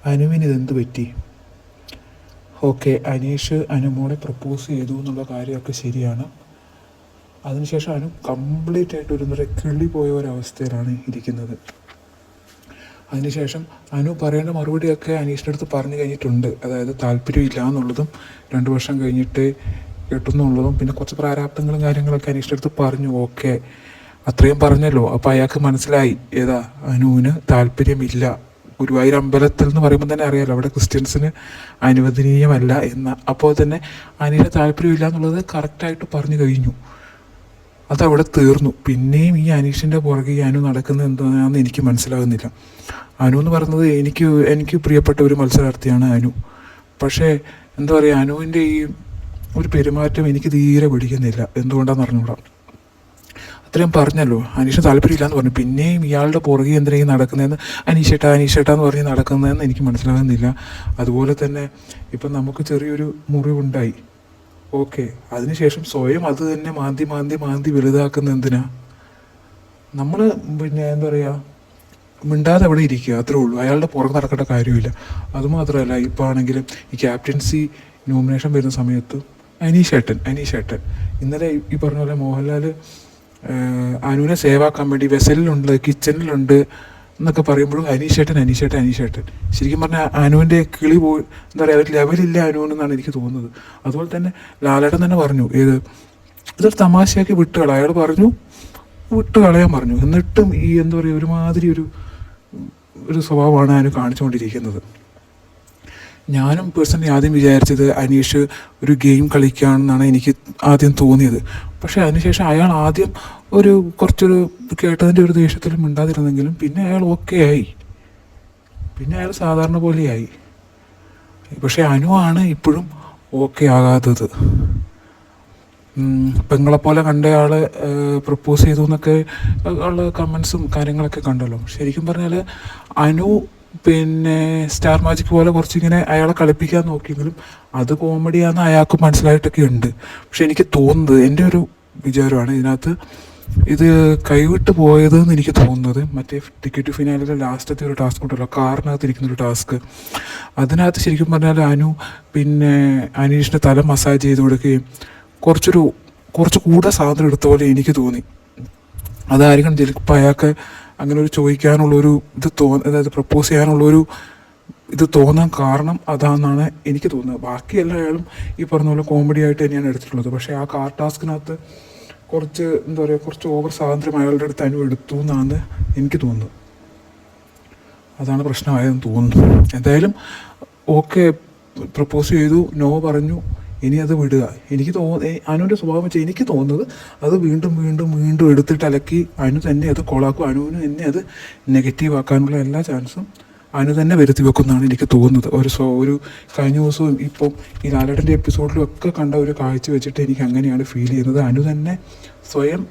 അനുവിന് ഇതെന്ത് പറ്റി? ഓക്കെ, അനീഷ് അനുമോളെ പ്രപ്പോസ് ചെയ്തു എന്നുള്ള കാര്യമൊക്കെ ശരിയാണ്. അതിനുശേഷം അനു കംപ്ലീറ്റ് ആയിട്ട് ഒരു കിളി പോയ ഒരവസ്ഥയിലാണ് ഇരിക്കുന്നത്. അതിനുശേഷം അനു പറയേണ്ട മറുപടിയൊക്കെ അനീഷിൻ്റെ അടുത്ത് പറഞ്ഞു കഴിഞ്ഞിട്ടുണ്ട്. അതായത് താല്പര്യമില്ല എന്നുള്ളതും 2 വർഷം കഴിഞ്ഞിട്ട് കിട്ടുന്നുള്ളതും പിന്നെ കുറച്ച് പ്രാരാബ്ദങ്ങളും കാര്യങ്ങളൊക്കെ അനീഷിൻ്റെ അടുത്ത് പറഞ്ഞു. ഓക്കെ, അത്രയും പറഞ്ഞല്ലോ. അപ്പോൾ അയാൾക്ക് മനസ്സിലായി അനുവിന് താല്പര്യമില്ല. ഗുരുവായൂർ അമ്പലത്തിൽ എന്ന് പറയുമ്പോൾ തന്നെ അറിയാമല്ലോ, അവിടെ ക്രിസ്ത്യൻസിന് അനുവദനീയമല്ല എന്ന്. അപ്പോൾ തന്നെ അനീഷിന് താല്പര്യമില്ല എന്നുള്ളത് കറക്റ്റായിട്ട് പറഞ്ഞു കഴിഞ്ഞു. അതവിടെ തീർന്നു. പിന്നെയും ഈ അനീഷിൻ്റെ പുറകെ അനു നടക്കുന്നത് എന്താണെന്ന് എനിക്ക് മനസ്സിലാകുന്നില്ല. അനു എന്ന് പറയുന്നത് എനിക്ക് പ്രിയപ്പെട്ട ഒരു മത്സരാർത്ഥിയാണ് അനു. പക്ഷേ എന്താ പറയുക, അനുവിൻ്റെ ഈ ഒരു പെരുമാറ്റം എനിക്ക് തീരെ പിടിക്കുന്നില്ല. എന്തുകൊണ്ടാണെന്ന് അറിഞ്ഞൂടാ. അത്രയും പറഞ്ഞല്ലോ, അനീഷിന് താല്പര്യമില്ല എന്ന് പറഞ്ഞു. പിന്നെയും ഇയാളുടെ പുറകെ എന്തിനായി നടക്കുന്നതെന്ന് അനീഷേട്ടാന്ന് പറഞ്ഞ് നടക്കുന്നതെന്ന് എനിക്ക് മനസ്സിലാകുന്നില്ല. അതുപോലെ തന്നെ ഇപ്പം നമുക്ക് ചെറിയൊരു മുറിവുണ്ടായി. ഓക്കെ, അതിനുശേഷം സ്വയം അത് തന്നെ മാന്തി വലുതാക്കുന്ന എന്തിനാ? നമ്മൾ പിന്നെ എന്താ പറയുക, മിണ്ടാതെ അവിടെ ഇരിക്കുക, അത്രേ ഉള്ളൂ. അയാളുടെ പുറകെ നടക്കേണ്ട കാര്യമില്ല. അതുമാത്രമല്ല, ഇപ്പോൾ ആണെങ്കിലും ഈ ക്യാപ്റ്റൻസി നോമിനേഷൻ വരുന്ന സമയത്ത് അനീഷേട്ടൻ ഇന്നലെ ഈ പറഞ്ഞ പോലെ മോഹൻലാൽ അനുവിനെ സേവാക്കാൻ വേണ്ടി വെസലിലുണ്ട്, കിച്ചണിലുണ്ട് എന്നൊക്കെ പറയുമ്പോഴും അനീഷേട്ടൻ. ശരിക്കും പറഞ്ഞാൽ അനുവിൻ്റെ കിളി പോയി എന്താ പറയുക, ഒരു ലെവലില്ല അനുവിനെന്നാണ് എനിക്ക് തോന്നുന്നത്. അതുപോലെ തന്നെ ലാലേട്ടൻ തന്നെ പറഞ്ഞു, ഇതൊരു തമാശയാക്കി വിട്ടുകളയാൻ. അയാൾ പറഞ്ഞു വിട്ടുകളയാൻ പറഞ്ഞു. എന്നിട്ടും ഈ എന്താ പറയുക, ഒരുമാതിരി ഒരു സ്വഭാവമാണ് അനു കാണിച്ചുകൊണ്ടിരിക്കുന്നത്. ഞാനും പേഴ്സണലി ആദ്യം വിചാരിച്ചത് അനീഷ് ഒരു ഗെയിം കളിക്കുകയാണെന്നാണ് എനിക്ക് ആദ്യം തോന്നിയത്. പക്ഷേ അതിനുശേഷം അയാൾ ആദ്യം കുറച്ചൊരു കേട്ടതിൻ്റെ ഒരു ദേഷ്യത്തിൽ മിണ്ടാതിരുന്നെങ്കിലും പിന്നെ അയാൾ ഓക്കെ ആയി. പിന്നെ അയാൾ സാധാരണ പോലെയായി. പക്ഷേ അനു ആണ് ഇപ്പോഴും ഓക്കെ ആകാത്തത്. പെങ്ങളെപ്പോലെ കണ്ടയാൾ പ്രപ്പോസ് ചെയ്തു എന്നൊക്കെ ഉള്ള കമൻസും കാര്യങ്ങളൊക്കെ കണ്ടല്ലോ. ശരിക്കും പറഞ്ഞാൽ അനു പിന്നെ സ്റ്റാർ മാജിക് പോലെ കുറച്ചിങ്ങനെ അയാളെ കളിപ്പിക്കാൻ നോക്കിയെങ്കിലും അത് കോമഡിയാണെന്ന് അയാൾക്ക് മനസ്സിലായിട്ടൊക്കെ ഉണ്ട്. പക്ഷെ എനിക്ക് തോന്നുന്നത്, എൻ്റെ ഒരു വിചാരമാണ് ഇതിനകത്ത് ഇത് കൈവിട്ട് പോയതെന്ന് എനിക്ക് തോന്നുന്നത് മറ്റേ ടിക്കറ്റ് ഫിനാലിലെ ലാസ്റ്റത്തെ ഒരു ടാസ്ക് ഉണ്ടല്ലോ, കാറിനകത്ത് ഇരിക്കുന്നൊരു ടാസ്ക്. അതിനകത്ത് ശരിക്കും പറഞ്ഞാൽ അനു പിന്നെ അനീഷിൻ്റെ തല മസാജ് ചെയ്ത് കൊടുക്കുകയും കുറച്ച് കൂടുതൽ സാധനം എടുത്ത പോലെ എനിക്ക് തോന്നി. അതായിരിക്കണം ചിലപ്പോൾ അയാൾക്ക് അങ്ങനെ ഒരു ചോദിക്കാനുള്ളൊരു അതായത് പ്രപ്പോസ് ചെയ്യാനുള്ളൊരു ഇത് തോന്നാൻ കാരണം അതാണെന്നാണ് എനിക്ക് തോന്നുന്നത്. ബാക്കി എല്ലായാളും ഈ പറഞ്ഞ പോലെ കോമഡി ആയിട്ട് തന്നെയാണ് എടുത്തിട്ടുള്ളത്. പക്ഷേ ആ കാർ ടാസ്കിനകത്ത് കുറച്ച് ഓവർ സ്വാതന്ത്ര്യം അയാളുടെ അടുത്ത് അനു എടുത്തു എന്നാണ് എനിക്ക് തോന്നുന്നത്. അതാണ് പ്രശ്നമായതെന്ന് തോന്നുന്നു. എന്തായാലും ഓക്കെ, പ്രപ്പോസ് ചെയ്തു, നോ പറഞ്ഞു, ഇനി അത് വിടുക. എനിക്ക് അനുവിൻ്റെ സ്വഭാവം വെച്ചാൽ എനിക്ക് തോന്നുന്നത് അത് വീണ്ടും എടുത്തിട്ട് അലക്കി അനു തന്നെ അത് കൊളാക്കും. അനുവിന് തന്നെ അത് നെഗറ്റീവ് ആക്കാനുള്ള എല്ലാ ചാൻസും അനു തന്നെ വരുത്തി വെക്കുന്നതാണ് എനിക്ക് തോന്നുന്നത്. ഒരു കഴിഞ്ഞ ദിവസവും ഇപ്പം ഈ ലാലേട്ടൻ്റെ എപ്പിസോഡിലും ഒക്കെ കണ്ട ഒരു കാഴ്ച വെച്ചിട്ട് എനിക്ക് അങ്ങനെയാണ് ഫീൽ ചെയ്യുന്നത്. അനു തന്നെ സ്വയം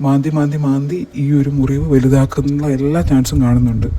മാന്തി ഈ ഒരു മുറിവ് വലുതാക്കുന്ന എല്ലാ ചാൻസും കാണുന്നുണ്ട്.